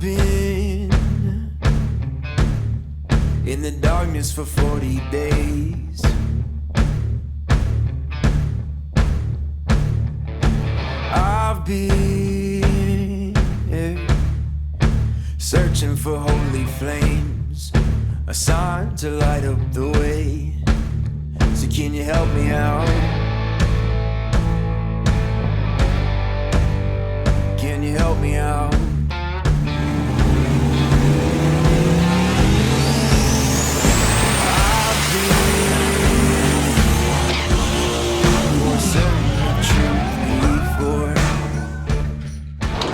been in the darkness for 40 days. I've been searching for holy flames, a sign to light up the way. So can you help me out? Can you help me out?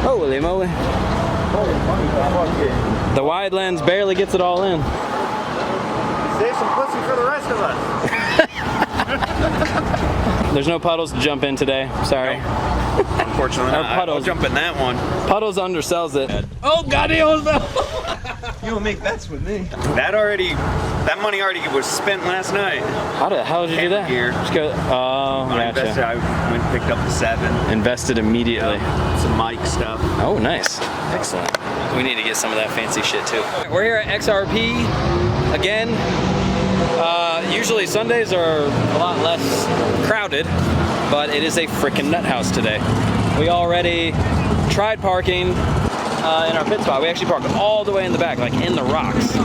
Holy moly. The wide lens barely gets it all in. Save some pussy for the rest of us. There's no puddles to jump in today. Sorry. Unfortunately, I'll jump in that one. Puddles undersells it. Oh, God, he was You don't make bets with me. That money already was spent last night. How the hell did you do that? Gear. Just go, oh, gotcha. I went and picked up the 7. Invested immediately. Some mic stuff. Oh, nice. Excellent. We need to get some of that fancy shit too. We're here at XRP again. Usually Sundays are a lot less crowded, but it is a freaking nut house today. We already tried parking in our pit spot. We actually parked all the way in the back, like in the rocks.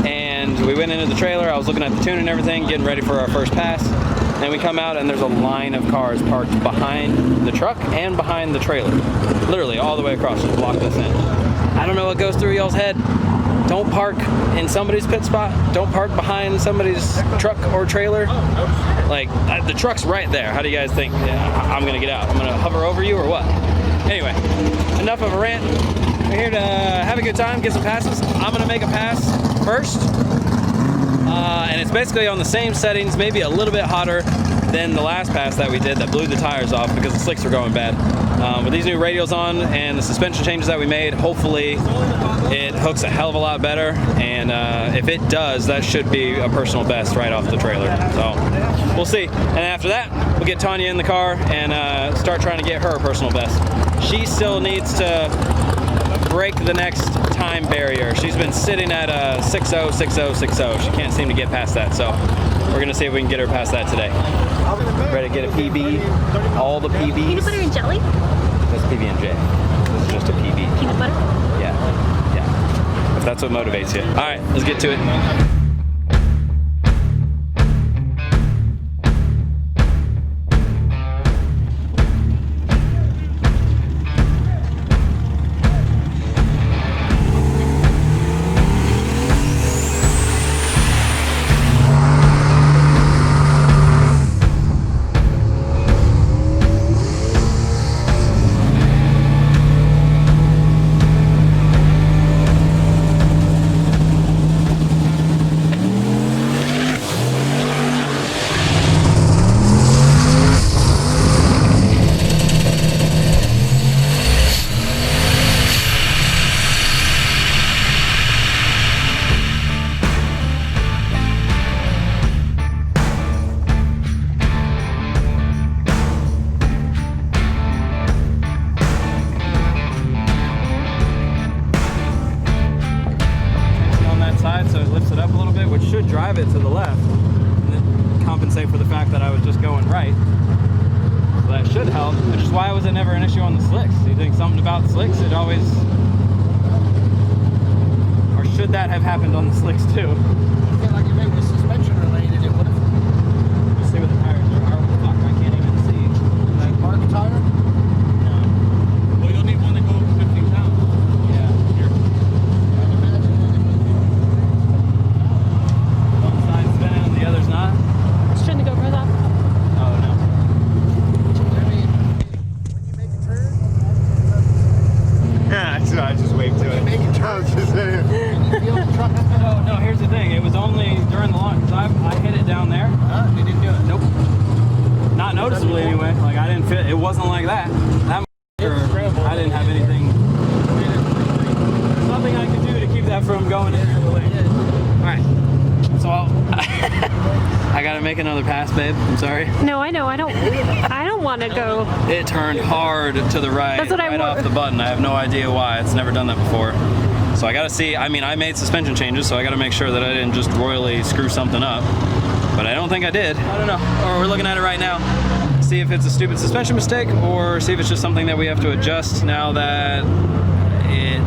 And we went into the trailer. I was looking at the tune and everything, getting ready for our first pass. And we come out and there's a line of cars parked behind the truck and behind the trailer. Literally all the way across, just blocked us in. I don't know what goes through y'all's head. Don't park in somebody's pit spot. Don't park behind somebody's truck or trailer. Like, the truck's right there. How do you guys think I'm gonna get out? I'm gonna hover over you or what? Anyway, enough of a rant. We're here to have a good time, get some passes. I'm gonna make a pass first. And it's basically on the same settings, maybe a little bit hotter than the last pass that we did that blew the tires off because the slicks were going bad. With these new radials on and the suspension changes that we made, hopefully it hooks a hell of a lot better. And if it does, that should be a personal best right off the trailer. So we'll see. And after that, we'll get Tanya in the car and start trying to get her a personal best. She still needs to break the next time barrier. She's been sitting at 6.0, 6.0, 6.0. She can't seem to get past that, so we're gonna see if we can get her past that today. Ready to get a PB? All the PBs. Peanut butter and jelly? That's PB and J. This is just a PB. Peanut butter? Yeah, yeah. If that's what motivates you. All right, let's get to it. Drive it to the left and then compensate for the fact that I was just going right. So that should help, which is why was it never an issue on the slicks? Do you think something about the slicks? It always, or should that have happened on the slicks too? I feel like if it was suspension related, it would have. Let's see what the tires are. Oh, fuck, I can't even see. Like park tire? No. Well, you'll need one that goes 15 pounds. Yeah. Here. One side spinning and the other's not. Just trying to go further. Oh no. I mean, when you make a turn, Yeah, I just waved to it. make a turn, you feel the truck. No, here's the thing. It was only during the launch, because I hit it down there. You didn't do it. Nope. Not noticeably anyway. Like I didn't fit. It wasn't like that. That I didn't have anything. There's nothing I could do to keep that from going in the lane. All right. So I gotta make another pass, babe. I'm sorry. No, I know. I don't want to go. It turned hard to the right, That's what I right want. off the button. I have no idea why. It's never done that before. So I gotta see. I mean, I made suspension changes, so I gotta make sure that I didn't just royally screw something up. But I don't think I did. I don't know. Or we're looking at it right now. See if it's a stupid suspension mistake, or see if it's just something that we have to adjust now that it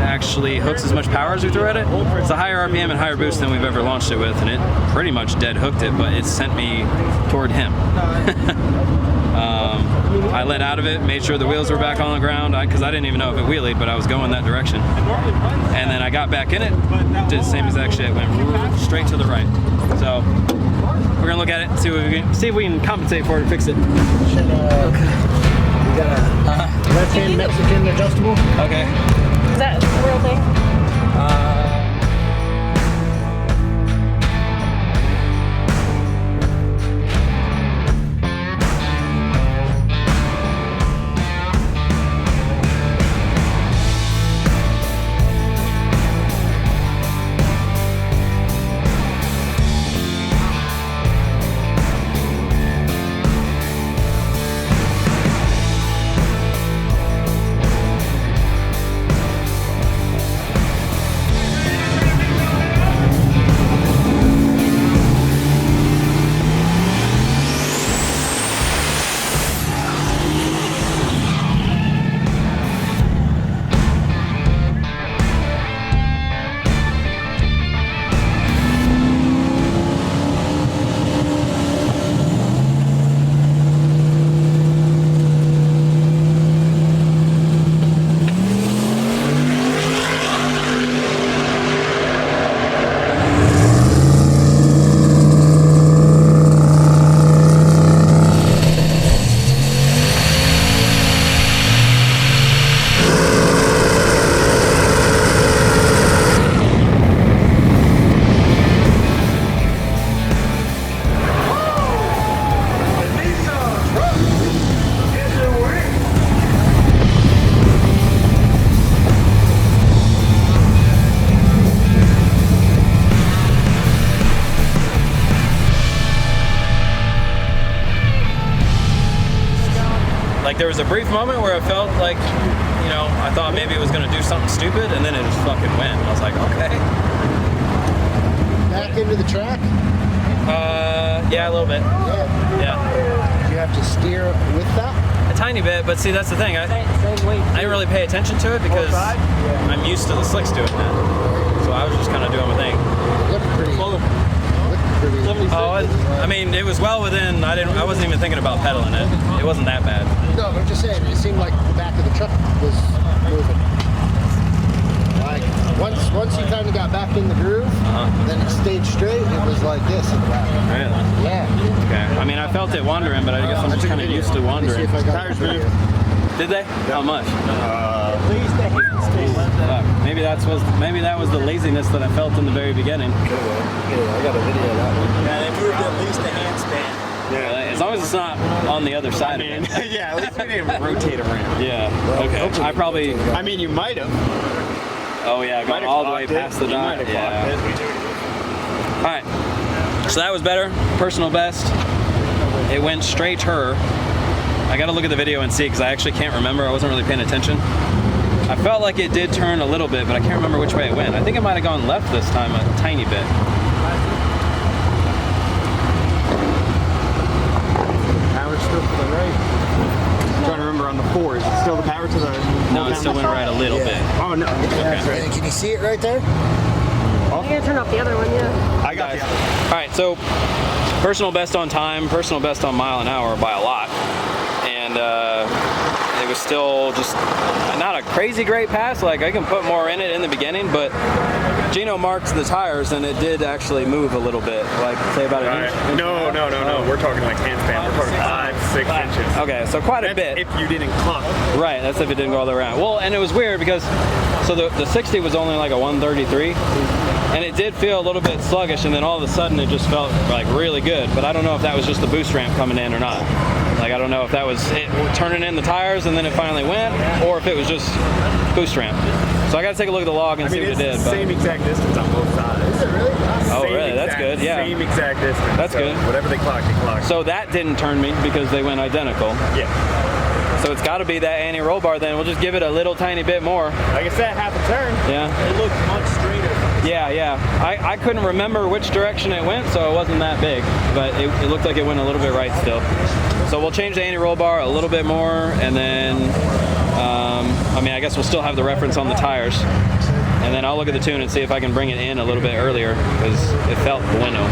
actually hooks as much power as we threw at it. It's a higher RPM and higher boost than we've ever launched it with, and it pretty much dead hooked it, but it sent me toward him. I let out of it, made sure the wheels were back on the ground, because I didn't even know if it wheelied, but I was going that direction. And then I got back in it, did the same exact shit, went straight to the right. So we're gonna look at it, see if we can compensate for it and fix it. We got a left-hand Mexican adjustable. Okay. Is that a real thing? Like there was a brief moment where I felt like, you know, I thought maybe it was gonna do something stupid, and then it just fucking went. And I was like, okay. Back into the track? Yeah, a little bit. Yeah. Yeah, You have to steer with that? a tiny bit. But see, that's the thing. I didn't really pay attention to it because I'm used to the slicks doing that. So I was just kind of doing my thing. It looked pretty. Oh, I mean, it was well within. I wasn't even thinking about pedaling it. It wasn't that bad. No, but I'm just saying, it seemed like the back of the truck was moving. Like, once you kind of got back in the groove, then it stayed straight, it was like this in the back. Really? Yeah. Okay. I mean, I felt it wandering, but I guess I'm just kind of used to wandering. Tires moved. Did they? How much? Maybe that was the laziness that I felt in the very beginning. I got a video of that one. Yeah, they moved at least a handstand. As long as it's not on the other side of it. Yeah, at least we didn't rotate around. Yeah. Okay. I probably. I mean, you might have. Oh yeah, going all the way past the dot. Yeah. All right. So that was better. Personal best. It went straight to her. I got to look at the video and see because I actually can't remember. I wasn't really paying attention. I felt like it did turn a little bit, but I can't remember which way it went. I think it might have gone left this time a tiny bit. Power still to the right. I'm trying to remember on the 4. Is it still the power to the... No, it still went right a little bit. Oh, no. Okay. Can you see it right there? I gotta turn off the other one, yeah. I got you. All right, so personal best on time, personal best on mile an hour by a lot. And it was still just not a crazy great pass. Like I can put more in it in the beginning, but Gino marked the tires and it did actually move a little bit, like say about an inch. No. We're talking like handspan. We're talking 5-6 inches. Okay, so quite a That's bit. if you didn't clump. Right, that's if it didn't go all the way around. Well, and it was weird because, so the 60 was only like a 133, and it did feel a little bit sluggish, and then all of a sudden it just felt like really good, but I don't know if that was just the boost ramp coming in or not. Like, I don't know if that was it turning in the tires and then it finally went, or if it was just boost ramp. So I got to take a look at the log and see what it did. It's the same exact distance on both sides. Is it really? Oh, Same really? That's good. Yeah. Same exact distance. That's so good. Whatever they clock, they clock. So that didn't turn me because they went identical. Yeah. So it's got to be that anti-roll bar then. We'll just give it a little tiny bit more. Like I said, half a turn. Yeah. It looked much straighter. Yeah. I couldn't remember which direction it went, so it wasn't that big. But it looked like it went a little bit right still. So we'll change the anti-roll bar a little bit more, and then, I mean, I guess we'll still have the reference on the tires. And then I'll look at the tune and see if I can bring it in a little bit earlier, because it felt bueno.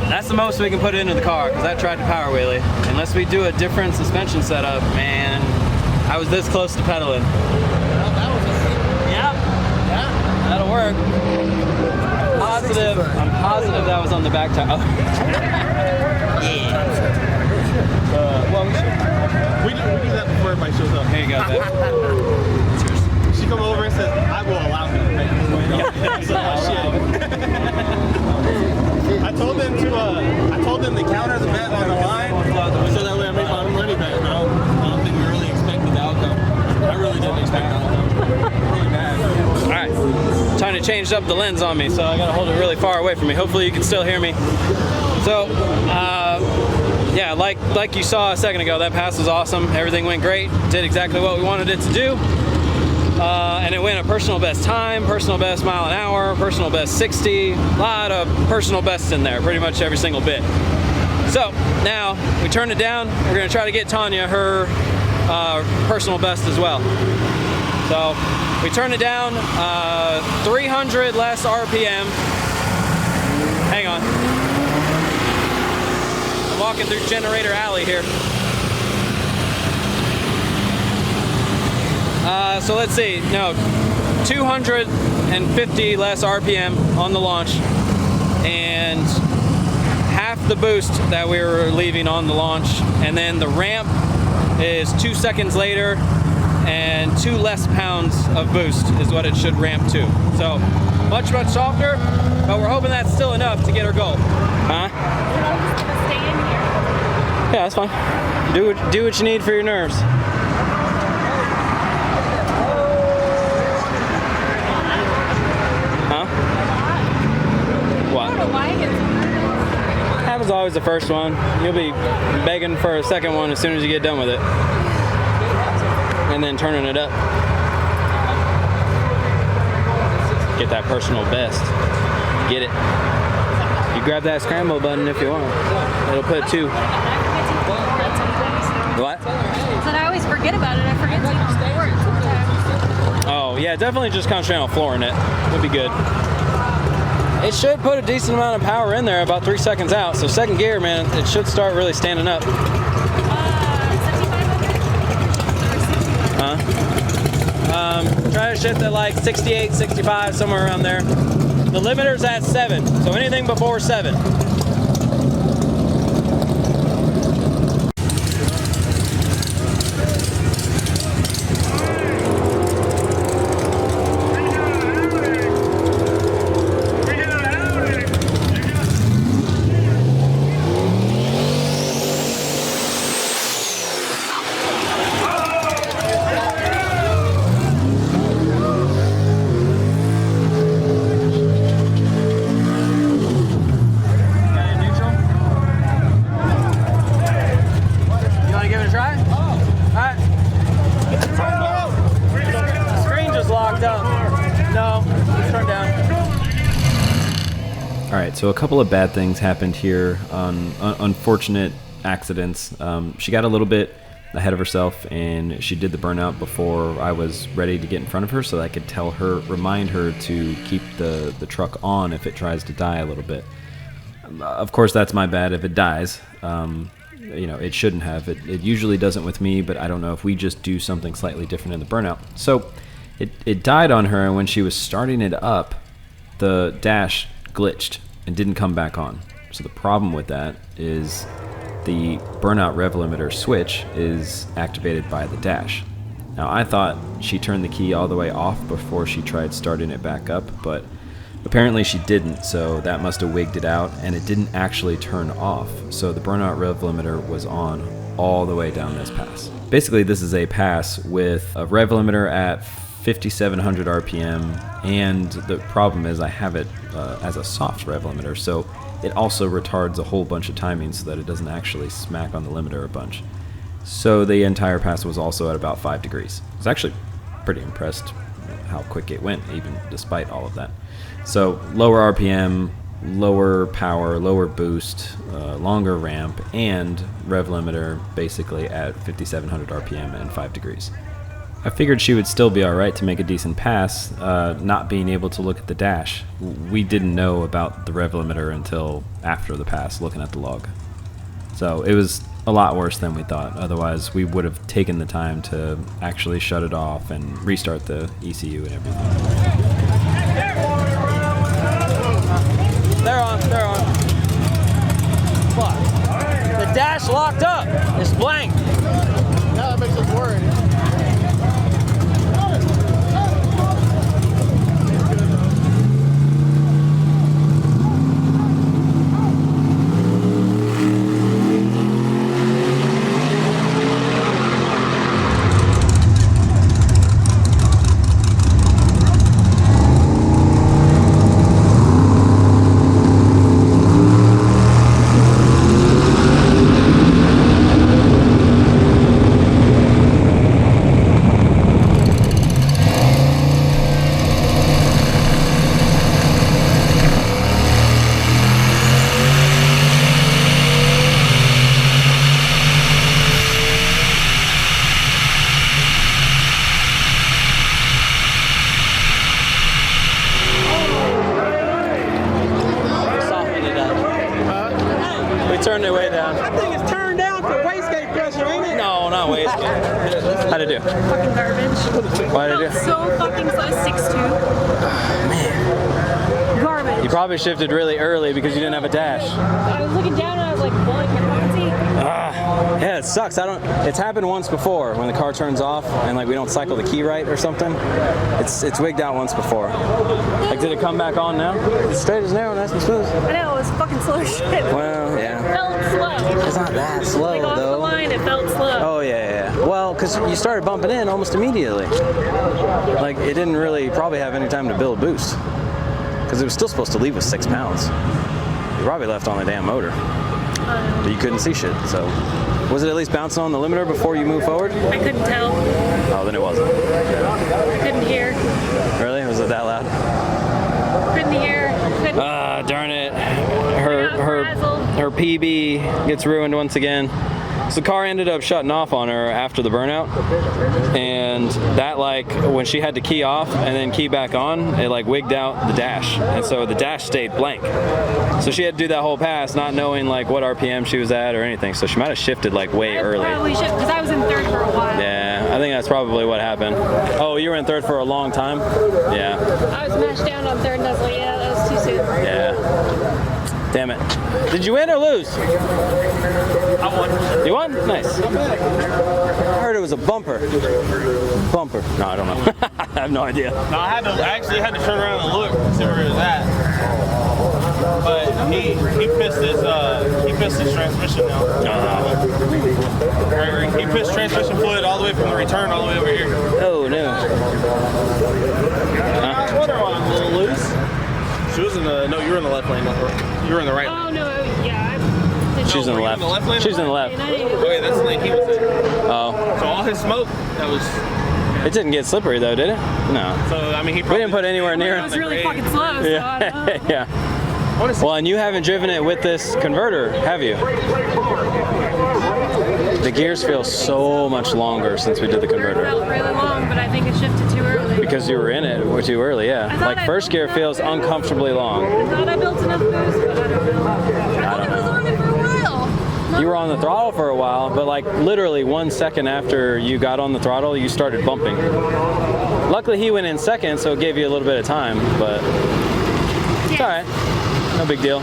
That's the most we can put into the car, because I tried to power wheelie. Unless we do a different suspension setup, man, I was this close to pedaling. Yep. Yeah. That'll work. I'm positive that was on the back tire. Oh. Yeah. Well, we do that before everybody shows up. Here you go, babe. She come over and says, I will allow me to make this way. I told them to counter the bet on the line, so that way I make my money back. I don't think we really expected the outcome. I really didn't expect the outcome. Really bad. All right, time to change up the lens on me, so I gotta hold it really far away from me. Hopefully you can still hear me. So, yeah, like you saw a second ago, that pass was awesome. Everything went great. Did exactly what we wanted it to do. And it went a personal best time, personal best mile an hour, personal best 60, a lot of personal bests in there, pretty much every single bit. So now we turned it down. We're gonna try to get Tanya her personal best as well. So we turned it down, 300 less RPM. Hang on. I'm walking through Generator Alley here. So let's see, no, 250 less RPM on the launch and half the boost that we were leaving on the launch, and then the ramp is 2 seconds later and 2 less pounds of boost is what it should ramp to. So much softer, but we're hoping that's still enough to get our goal. Huh? Stay in here. Yeah, that's fine. Do what you need for your nerves. Huh? What? Happens always the first one. You'll be begging for a second one as soon as you get done with it. And then turning it up. Get that personal best. Get it. You grab that scramble button if you want. It'll put 2. What? But I always forget about it. I forget to store it sometimes. Oh, yeah, definitely just concentrate on flooring it. It'll be good. It should put a decent amount of power in there about 3 seconds out. So second gear, man, it should start really standing up. 75? Huh? Try to shift at like 68, 65, somewhere around there. The limiter's at 7, so anything before 7. Alright, so a couple of bad things happened here on unfortunate accidents. She got a little bit ahead of herself and she did the burnout before I was ready to get in front of her so that I could remind her to keep the truck on if it tries to die a little bit. Of course, that's my bad if it dies. You know, it shouldn't have. It usually doesn't with me, but I don't know if we just do something slightly different in the burnout. So it died on her, and when she was starting it up, the dash glitched and didn't come back on. So the problem with that is the burnout rev limiter switch is activated by the dash. Now I thought she turned the key all the way off before she tried starting it back up, but apparently she didn't, so that must have wigged it out, and it didn't actually turn off. So the burnout rev limiter was on all the way down this pass. Basically, this is a pass with a rev limiter at 5,700 RPM, and the problem is I have it as a soft rev limiter, so it also retards a whole bunch of timing so that it doesn't actually smack on the limiter a bunch. So the entire pass was also at about 5 degrees. I was actually pretty impressed how quick it went, even despite all of that. So lower RPM, lower power, lower boost, longer ramp, and rev limiter basically at 5,700 RPM and 5 degrees. I figured she would still be alright to make a decent pass, not being able to look at the dash. We didn't know about the rev limiter until after the pass, looking at the log. So it was a lot worse than we thought. Otherwise, we would have taken the time to actually shut it off and restart the ECU and everything. They're on. Fuck. The dash locked up. It's blank. Now that makes us worried. How'd it do? Fucking garbage. Why did it do? So fucking slow. 6'2". Garbage. You probably shifted really early because you didn't have a dash. I was looking down and I was like, well, I can't fucking see. Yeah, it sucks. It's happened once before when the car turns off and like we don't cycle the key right or something. It's wigged out once before. Like, did it come back on now? It's straight as narrow, nice and smooth. I know, it was fucking slow as shit. Well, yeah. It felt slow. It's not that slow Like off the though. line, it felt slow. Oh yeah. Well, because you started bumping in almost immediately. Like, it didn't really probably have any time to build boost because it was still supposed to leave with 6 pounds. You probably left on the damn motor, but you couldn't see shit. So, was it at least bouncing on the limiter before you moved forward? I couldn't tell. Oh, then it wasn't. I couldn't hear. Really? Was it that loud? Couldn't hear. Couldn't. Darn it. Frazzled. Her PB gets ruined once again. So the car ended up shutting off on her after the burnout, and that, like, when she had to key off and then key back on, it like wigged out the dash, and so the dash stayed blank. So she had to do that whole pass not knowing like what RPM she was at or anything, so she might have shifted like way early. Probably should, because I was in third for a while. Yeah, I think that's probably what happened. Oh, you were in third for a long time? Yeah. I was mashed down on third and I was like, yeah, that was too soon. Yeah. Damn it. Did you win or lose? I won. You won? Nice. I heard it was a bumper. Bumper. No, I don't know. I have no idea. No, I actually had to turn around and look to see where it was at. But he pissed his transmission now. He pissed transmission fluid all the way from the return all the way over here. Oh no. I wonder why I'm a little loose. She was in the, no, you were in the left lane. You were in the right lane. Oh, no, yeah. She's in the left. She's in the left. Okay, that's the lane he was in. Oh. So all his smoke, that was... It didn't get slippery though, did it? No. So, I mean, we didn't put anywhere near It was really fucking slow, so I don't know. Yeah. Well, and you haven't driven it with this converter, have you? The gears feel so much longer since we did the converter. It felt really long, but I think it shifted too early. Because you were in it too early, yeah. Like first gear feels uncomfortably long. I thought I built enough boost, but I don't know. I thought it was on it for a while. You were on the throttle for a while, but like literally 1 second after you got on the throttle, you started bumping. Luckily he went in second, so it gave you a little bit of time, but it's all right. No big deal.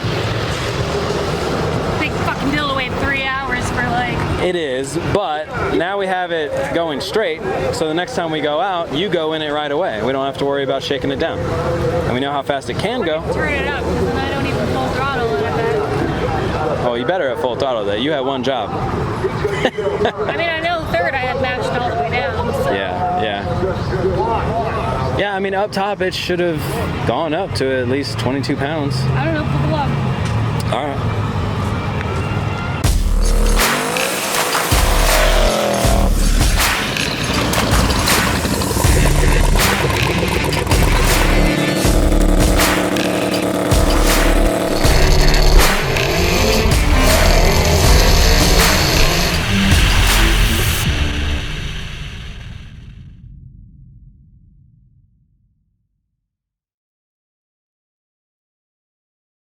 Big fucking deal to wait 3 hours for like... It is, but now we have it going straight, so the next time we go out, you go in it right away. We don't have to worry about shaking it down. And we know how fast it can go. Turn it up, because then I don't even full throttle it, I bet. Oh, you better at full throttle though. You had one job. I mean, I know third I had matched all the way down. So. Yeah. Yeah, I mean, up top it should have gone up to at least 22 pounds. I don't know, put the log. All right.